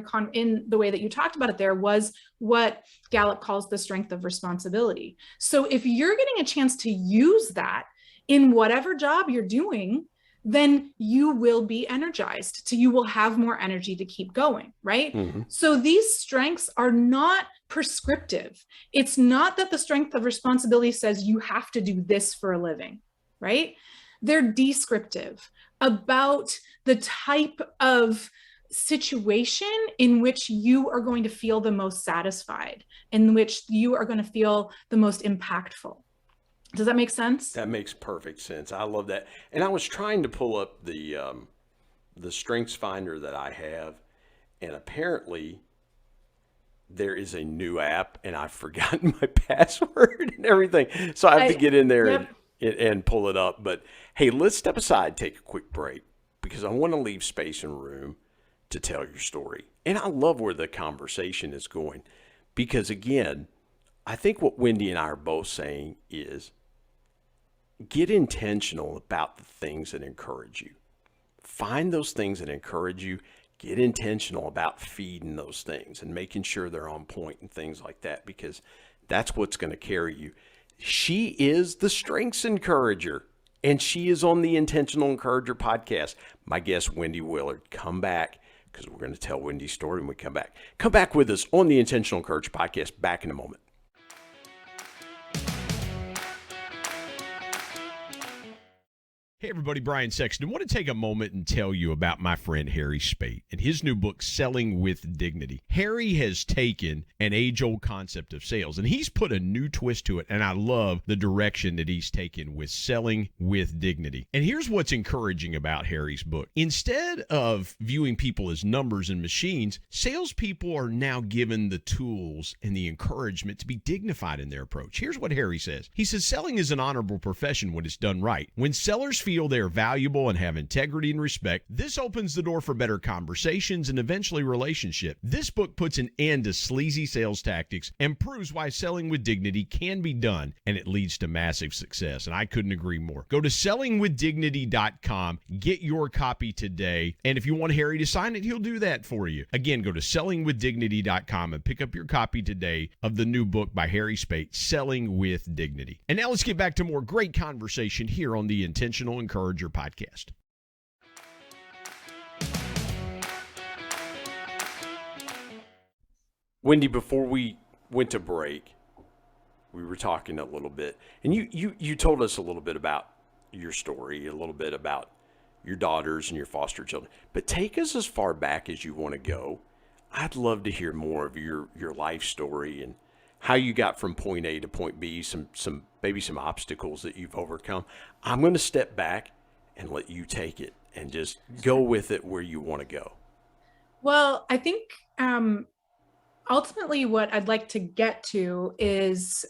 the way that you talked about it there was what Gallup calls the strength of responsibility. So if you're getting a chance to use that in whatever job you're doing, then you will be energized. So you will have more energy to keep going, right? Mm-hmm. So these strengths are not prescriptive. It's not that the strength of responsibility says you have to do this for a living, right? They're descriptive about the type of situation in which you are going to feel the most satisfied, in which you are going to feel the most impactful. Does that make sense? That makes perfect sense. I love that. And I was trying to pull up the Strengthsfinder that I have, and apparently there is a new app, and I've forgotten my password and everything. So I have to get in there and pull it up. But hey, let's step aside, take a quick break, because I want to leave space and room to tell your story. And I love where the conversation is going, because again, I think what Wendy and I are both saying is, get intentional about the things that encourage you. Find those things that encourage you. Get intentional about feeding those things and making sure they're on point and things like that, because That's what's going to carry you. She is the Strengths Encourager, and she is on the Intentional Encourager podcast. My guest, Wendy Willard. Come back, because we're going to tell Wendy's story when we come back. Come back with us on the Intentional Encourager podcast. Back in a moment. Hey everybody, Brian Sexton. I want to take a moment and tell you about my friend Harry Spate and his new book, Selling with Dignity. Harry has taken an age-old concept of sales and he's put a new twist to it, and I love the direction that he's taken with Selling with Dignity. And here's what's encouraging about Harry's book. Instead of viewing people as numbers and machines, salespeople are now given the tools and the encouragement to be dignified in their approach. Here's what Harry says. He says, selling is an honorable profession when it's done right. When sellers feel they are valuable and have integrity and respect, this opens the door for better conversations and eventually relationship. This book puts an end to sleazy sales tactics and proves why selling with dignity can be done, and it leads to massive success. And I couldn't agree more. Go to sellingwithdignity.com, get your copy today, and if you want Harry to sign it, he'll do that for you. Again, go to sellingwithdignity.com and pick up your copy today of the new book by Harry Spate, Selling with Dignity. And now let's get back to more great conversation here on the Intentional Encourager podcast. Wendy, before we went to break, we were talking a little bit, and you told us a little bit about your story, a little bit about your daughters and your foster children, but take us as far back as you want to go. I'd love to hear more of your life story and how you got from point A to point B, some maybe some obstacles that you've overcome. I'm going to step back and let you take it and just go with it where you want to go. Well, I think ultimately what I'd like to get to is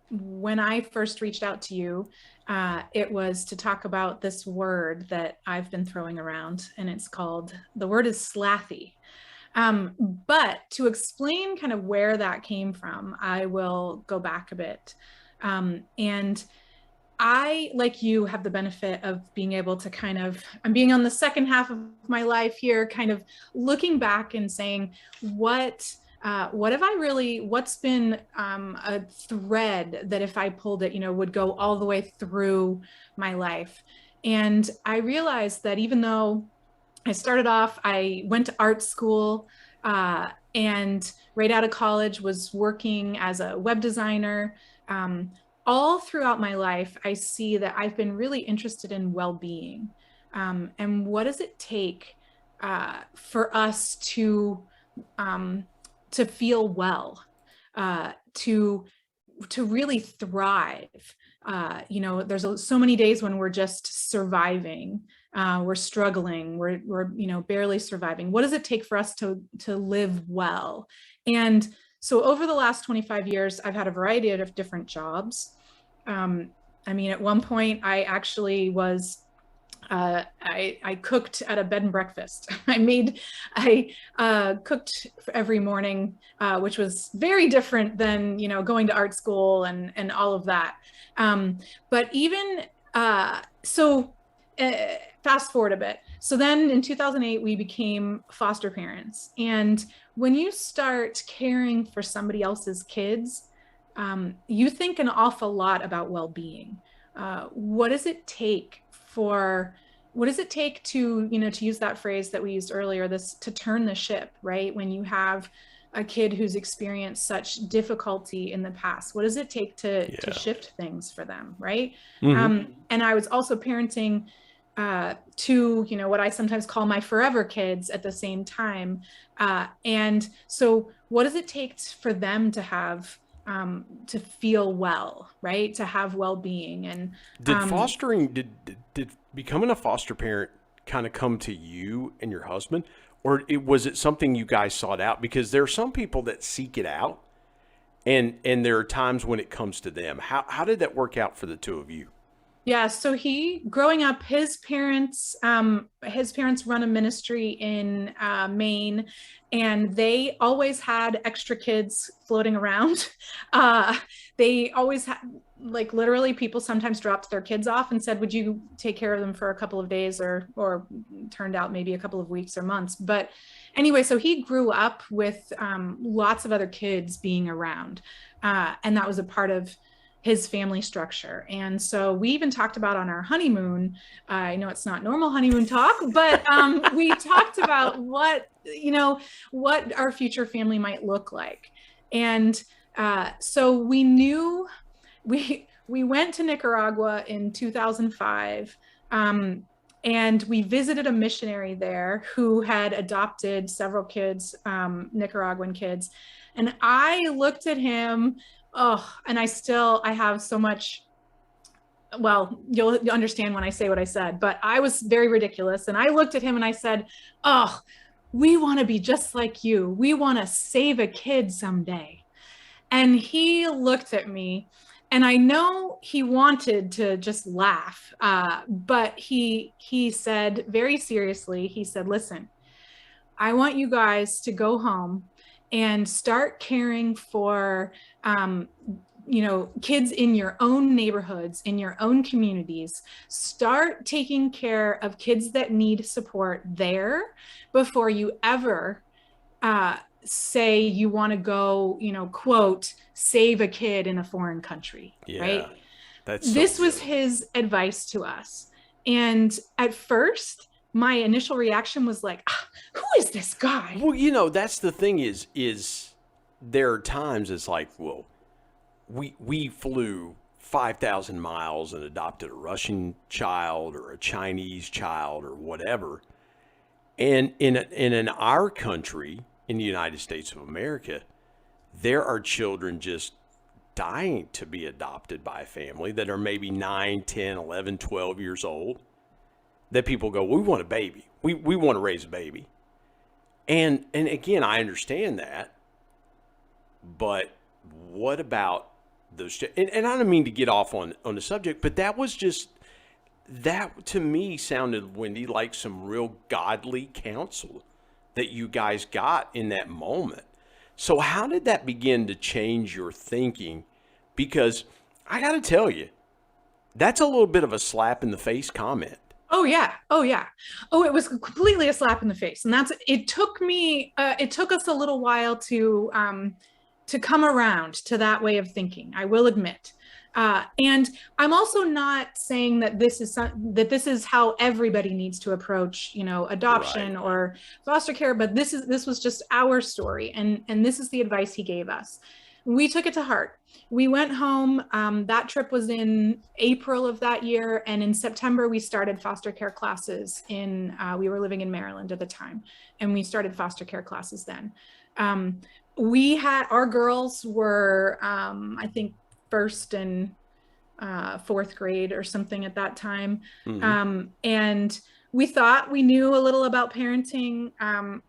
when I first reached out to you, it was to talk about this word that I've been throwing around, and the word is slathy. But to explain kind of where that came from, I will go back a bit. And I, like you, have the benefit of being able to I'm being on the second half of my life here, kind of looking back and saying, what's been a thread that if I pulled it, would go all the way through my life. And I realized that even though I started off, I went to art school, and right out of college was working as a web designer. All throughout my life, I see that I've been really interested in well-being. And what does it take for us to feel well, to really thrive? There's so many days when we're just surviving. We're struggling, we're barely surviving. What does it take for us to live well? And so over the last 25 years, I've had a variety of different jobs. At one point I actually was, I cooked at a bed and breakfast. I cooked every morning, which was very different than, going to art school and all of that. But even, fast forward a bit. So then in 2008, we became foster parents. And when you start caring for somebody else's kids, you think an awful lot about well-being. What does it take to, to use that phrase that we used earlier, to turn the ship, right? When you have a kid who's experienced such difficulty in the past, what does it take to shift things for them, right? Mm-hmm. And I was also parenting to, what I sometimes call my forever kids at the same time. And so what does it take for them to have, to feel well, right? To have well-being. And did becoming a foster parent kind of come to you and your husband, or was it something you guys sought out? Because there are some people that seek it out, and there are times when it comes to them. How did that work out for the two of you? Yeah. So growing up, his parents run a ministry in Maine, and they always had extra kids floating around. They always had, like literally people sometimes dropped their kids off and said, would you take care of them for a couple of days, or turned out maybe a couple of weeks or months. But anyway, so he grew up with lots of other kids being around. And that was a part of his family structure. And so we even talked about on our honeymoon, I know it's not normal honeymoon talk, but we talked about what our future family might look like. And so we knew we went to Nicaragua in 2005, and we visited a missionary there who had adopted several kids, Nicaraguan kids. And I looked at him, and I have so much, well, you'll understand when I say what I said, but I was very ridiculous. And I looked at him and I said, oh, we want to be just like you. We want to save a kid someday. And he looked at me, and I know he wanted to just laugh, but he said very seriously, he said, listen, I want you guys to go home and start caring for, kids in your own neighborhoods, in your own communities. Start taking care of kids that need support there before you ever say you want to go, quote, save a kid in a foreign country, right? This was his advice to us. And at first, my initial reaction was like, who is this guy? Well, that's the thing is there are times it's like, well, we flew 5,000 miles and adopted a Russian child or a Chinese child or whatever. And in our country, in the United States of America, there are children just dying to be adopted by a family that are maybe 9, 10, 11, 12 years old, that people go, we want a baby. We want to raise a baby. And again, I understand that, but what about those? And I don't mean to get off on the subject, but that to me sounded, Wendy, like some real godly counsel that you guys got in that moment. So how did that begin to change your thinking? Because I got to tell you, that's a little bit of a slap in the face comment. Oh yeah. Oh, it was completely a slap in the face. And it took us a little while to come around to that way of thinking, I will admit. And I'm also not saying that this is how everybody needs to approach, adoption or foster care, but this was just our story. And this is the advice he gave us. We took it to heart. We went home. That trip was in April of that year. And in September, we started foster care classes we were living in Maryland at the time. And we started foster care classes then. Our girls were, I think, first and fourth grade or something at that time. Mm-hmm. And we thought we knew a little about parenting.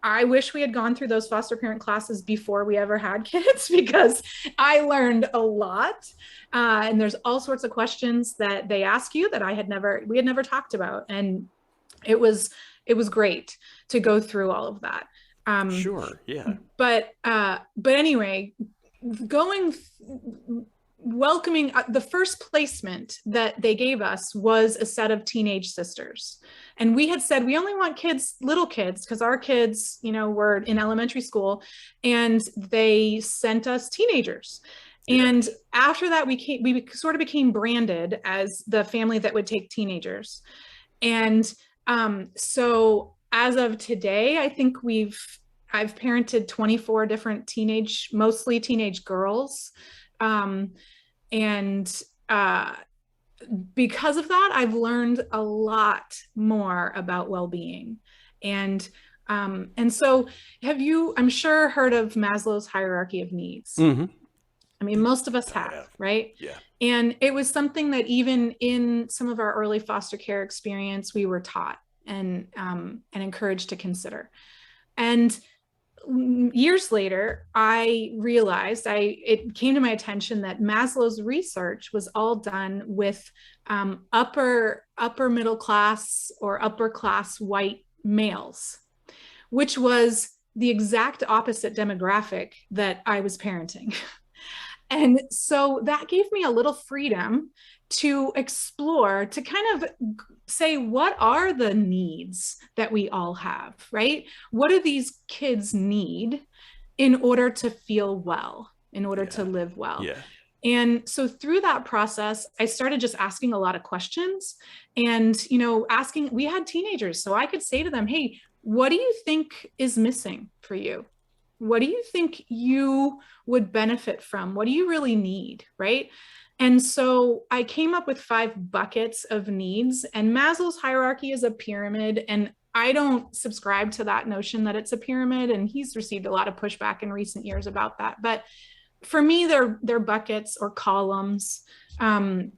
I wish we had gone through those foster parent classes before we ever had kids, because I learned a lot. And there's all sorts of questions that they ask you that we had never talked about. And it was great to go through all of that. Sure. Yeah. But anyway, welcoming the first placement that they gave us was a set of teenage sisters. And we had said, we only want little kids, because our kids, were in elementary school, and they sent us teenagers. Yeah. And after that, we sort of became branded as the family that would take teenagers. And so as of today, I think I've parented 24 different mostly teenage girls. And because of that, I've learned a lot more about well-being. And so have you, I'm sure, heard of Maslow's hierarchy of needs? Mm-hmm. I mean, most of us have, right? Yeah. And it was something that even in some of our early foster care experience, we were taught and encouraged to consider. And years later, I realized, it came to my attention that Maslow's research was all done with upper middle class or upper class white males, which was the exact opposite demographic that I was parenting. And so that gave me a little freedom to explore, to kind of say, what are the needs that we all have, right? What do these kids need in order to feel well, in order to live well? Yeah. And so through that process, I started just asking a lot of questions and, asking, we had teenagers, so I could say to them, hey, what do you think is missing for you? What do you think you would benefit from? What do you really need, right? And so I came up with 5 buckets of needs, and Maslow's hierarchy is a pyramid. And I don't subscribe to that notion that it's a pyramid. And he's received a lot of pushback in recent years about that. But for me, they're buckets or columns. And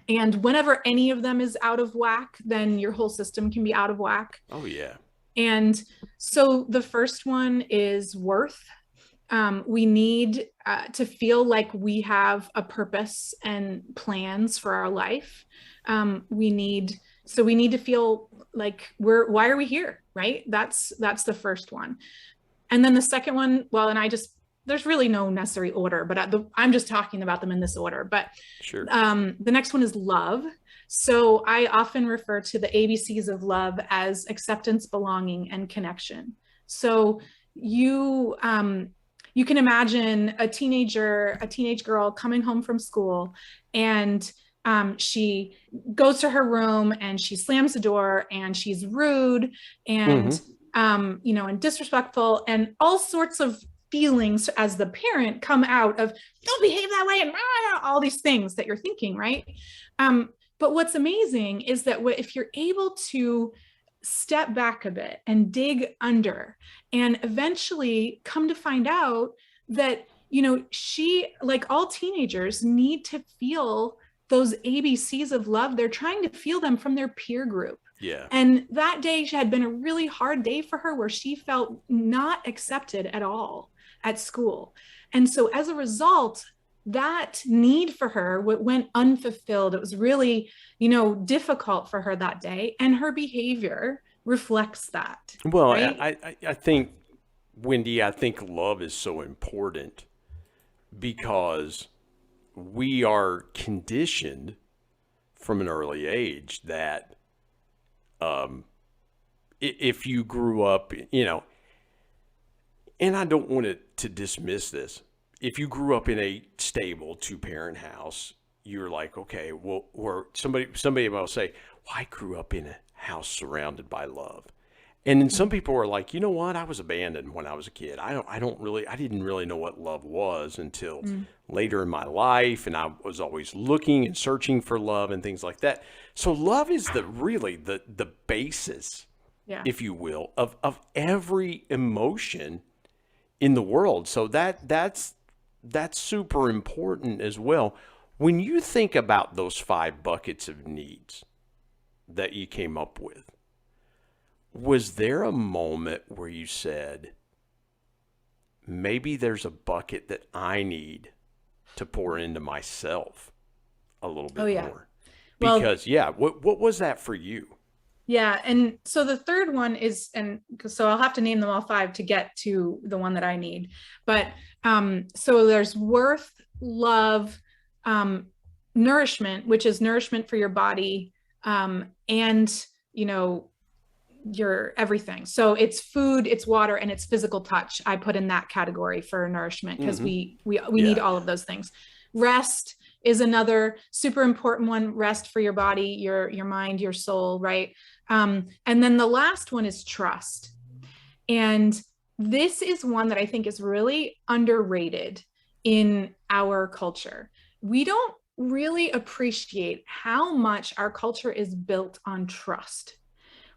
whenever any of them is out of whack, then your whole system can be out of whack. Oh, yeah. And so the first one is worth. We need to feel like we have a purpose and plans for our life. We need to feel like why are we here, right? That's the first one. And then the second one, there's really no necessary order, but I'm just talking about them in this order. But sure. The next one is love. So I often refer to the ABCs of love as acceptance, belonging, and connection. So you can imagine a teenage girl coming home from school, and she goes to her room and she slams the door and she's rude and and disrespectful, and all sorts of feelings as the parent come out of, don't behave that way, and all these things that you're thinking, right? But what's amazing is that if you're able to step back a bit and dig under, and eventually come to find out that, she, like all teenagers, need to feel those ABCs of love. They're trying to feel them from their peer group. Yeah. And that day had been a really hard day for her, where she felt not accepted at all at school. And so as a result, that need for her went unfulfilled. It was really, difficult for her that day, and her behavior reflects that. Well, right? I think, Wendy, love is so important because we are conditioned from an early age that if you grew up, and I don't want to dismiss this, if you grew up in a stable 2-parent house, you're like, okay, well, or somebody will say, well, I grew up in a house surrounded by love. And then some people are like, you know what? I was abandoned when I was a kid. I didn't really know what love was until later in my life. And I was always looking and searching for love and things like that. So love is the basis, if you will, of every emotion in the world. So that's super important as well. When you think about those 5 buckets of needs that you came up with, was there a moment where you said, maybe there's a bucket that I need to pour into myself a little bit more? Because, what was that for you? Yeah. And so the third one is, and so I'll have to name them all 5 to get to the one that I need. But so there's worth, love, nourishment, which is nourishment for your body, and, your everything. So it's food, it's water, and it's physical touch. I put in that category for nourishment because we need all of those things. Rest is another super important one. Rest for your body, your mind, your soul, right? And then the last one is trust. And this is one that I think is really underrated in our culture. We don't really appreciate how much our culture is built on trust.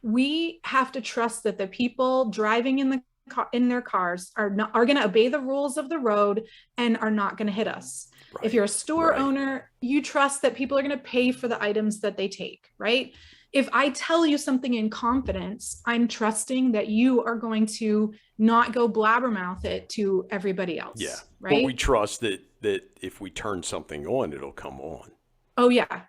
We have to trust that the people driving in their cars are going to obey the rules of the road and are not going to hit us. Right. If you're a store owner, you trust that people are going to pay for the items that they take, right? If I tell you something in confidence, I'm trusting that you are going to not go blabbermouth it to everybody else. Yeah. Right. But we trust that if we turn something on, it'll come on. Oh, yeah.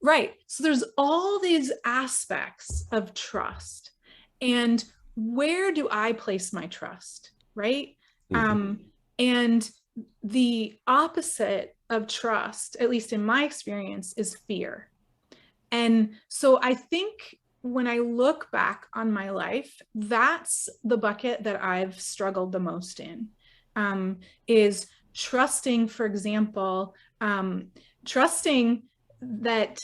Right. So there's all these aspects of trust. And where do I place my trust? Right. And the opposite of trust, at least in my experience, is fear. And so I think when I look back on my life, that's the bucket that I've struggled the most in, is trusting, for example, trusting that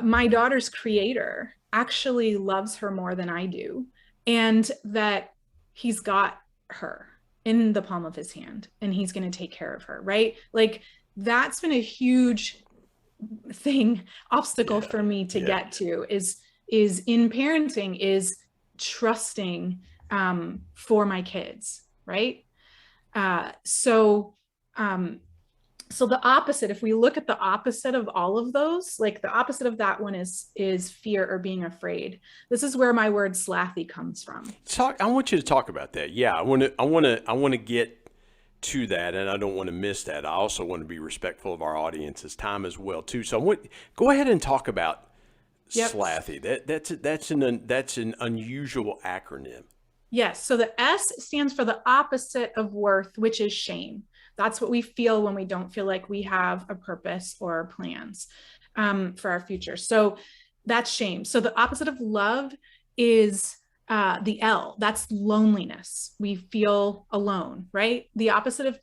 my daughter's creator actually loves her more than I do, and that he's got her in the palm of his hand and he's going to take care of her, right? Like, that's been a huge obstacle for me to get to, is in parenting, is trusting for my kids, right? So the opposite, if we look at the opposite of all of those, like the opposite of that one is fear or being afraid. This is where my word slathy comes from. I want you to talk about that. Yeah, I want to get to that, and I don't want to miss that. I also want to be respectful of our audience's time as well too. So go ahead and talk about slathy. That's an unusual acronym. Yes. So the S stands for the opposite of worth, which is shame. That's what we feel when we don't feel like we have a purpose or plans for our future. So that's shame. So the opposite of love is the L. That's loneliness. We feel alone, right? The opposite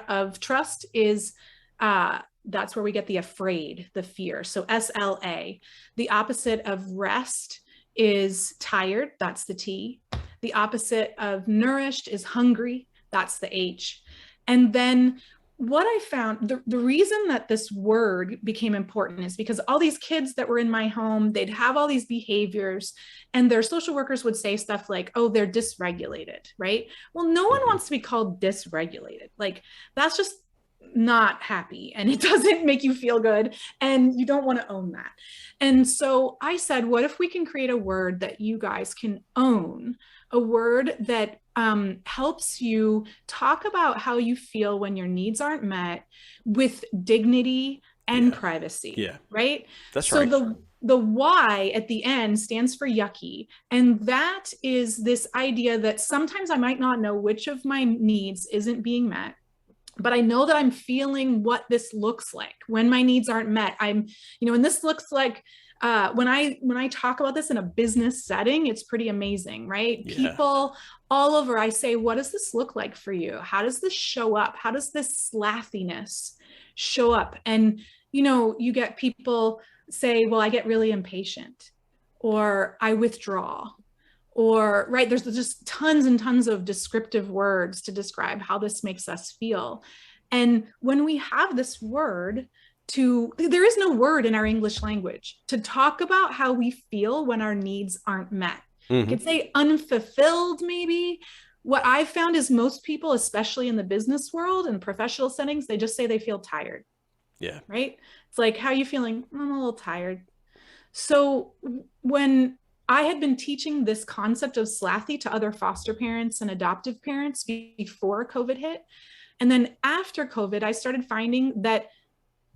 of trust is that's where we get the afraid, the fear. So SLA. The opposite of rest is tired. That's the T. The opposite of nourished is hungry. That's the H. And then what I found, the reason that this word became important is because all these kids that were in my home, they'd have all these behaviors, and their social workers would say stuff like, oh, they're dysregulated, right? Well, no one wants to be called dysregulated. Like, that's just not happy, and it doesn't make you feel good, and you don't want to own that. And so I said, what if we can create a word that you guys can own, a word that helps you talk about how you feel when your needs aren't met with dignity and privacy. Yeah. Right. That's right. So the Y at the end stands for yucky. And that is this idea that sometimes I might not know which of my needs isn't being met, but I know that I'm feeling what this looks like when my needs aren't met. And this looks like, when I talk about this in a business setting, it's pretty amazing, right? Yeah. People all over, I say, what does this look like for you? How does this show up? How does this slathiness show up? And, you get people say, well, I get really impatient, or I withdraw, or, right, there's just tons and tons of descriptive words to describe how this makes us feel. And when we have this word, there is no word in our English language to talk about how we feel when our needs aren't met. You could say unfulfilled, maybe. What I've found is most people, especially in the business world and professional settings, they just say they feel tired. Yeah. Right? It's like, how are you feeling? I'm a little tired. So when I had been teaching this concept of slathy to other foster parents and adoptive parents before COVID hit, and then after COVID, I started finding that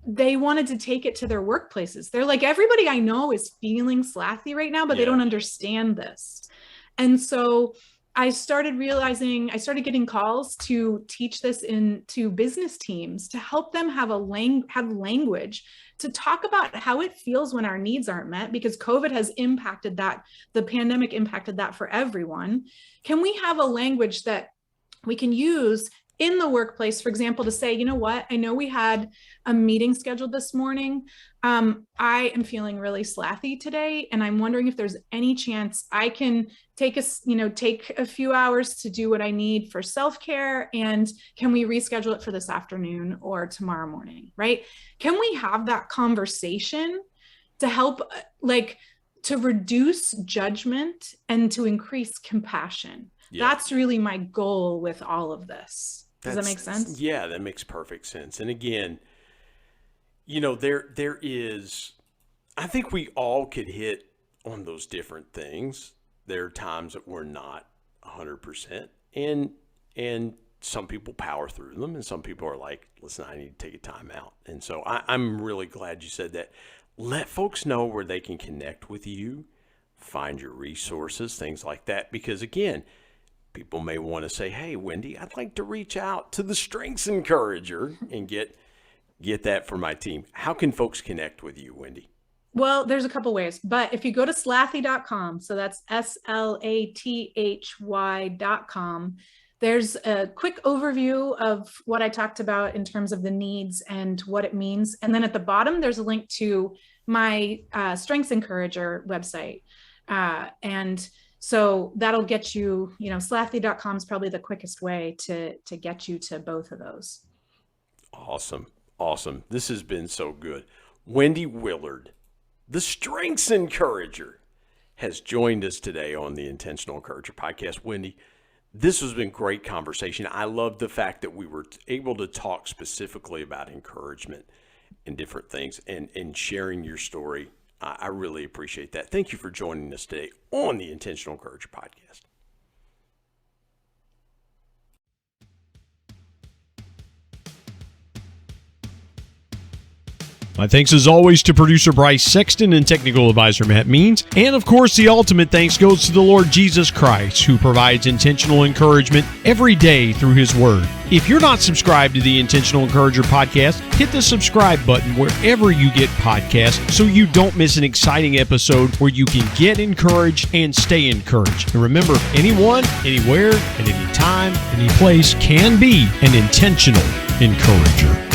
they wanted to take it to their workplaces. They're like, everybody I know is feeling slathy right now, but they don't understand this. And so I started getting calls to teach this to business teams, to help them have language to talk about how it feels when our needs aren't met, because COVID has impacted that. The pandemic impacted that for everyone. Can we have a language that we can use in the workplace, for example, to say, you know what, I know we had a meeting scheduled this morning. I am feeling really slathy today, and I'm wondering if there's any chance I can take a few hours to do what I need for self-care, and can we reschedule it for this afternoon or tomorrow morning, right? Can we have that conversation to help, to reduce judgment and to increase compassion? Yeah. That's really my goal with all of this. Does that make sense? Yeah, that makes perfect sense. And again, there is, I think we all could hit on those different things. There are times that we're not 100%, and some people power through them, and some people are like, listen, I need to take a time out. And so I'm really glad you said that. Let folks know where they can connect with you, find your resources, things like that. Because again, people may want to say, hey, Wendy, I'd like to reach out to the Strengths Encourager and get that for my team. How can folks connect with you, Wendy? Well, there's a couple ways, but if you go to slathy.com, so that's SLATHY.com, there's a quick overview of what I talked about in terms of the needs and what it means. And then at the bottom, there's a link to my Strengths Encourager website. And so that'll get you, slathy.com is probably the quickest way to get you to both of those. Awesome. This has been so good. Wendy Willard, the Strengths Encourager, has joined us today on the Intentional Encourager podcast. Wendy, this has been great conversation. I love the fact that we were able to talk specifically about encouragement and different things and sharing your story. I really appreciate that. Thank you for joining us today on the Intentional Encourager podcast. My thanks as always to producer Bryce Sexton and technical advisor Matt Means. And of course, the ultimate thanks goes to the Lord Jesus Christ, who provides intentional encouragement every day through his word. If you're not subscribed to the Intentional Encourager podcast, hit the subscribe button wherever you get podcasts so you don't miss an exciting episode where you can get encouraged and stay encouraged. And remember, anyone, anywhere, at any time, any place can be an intentional encourager.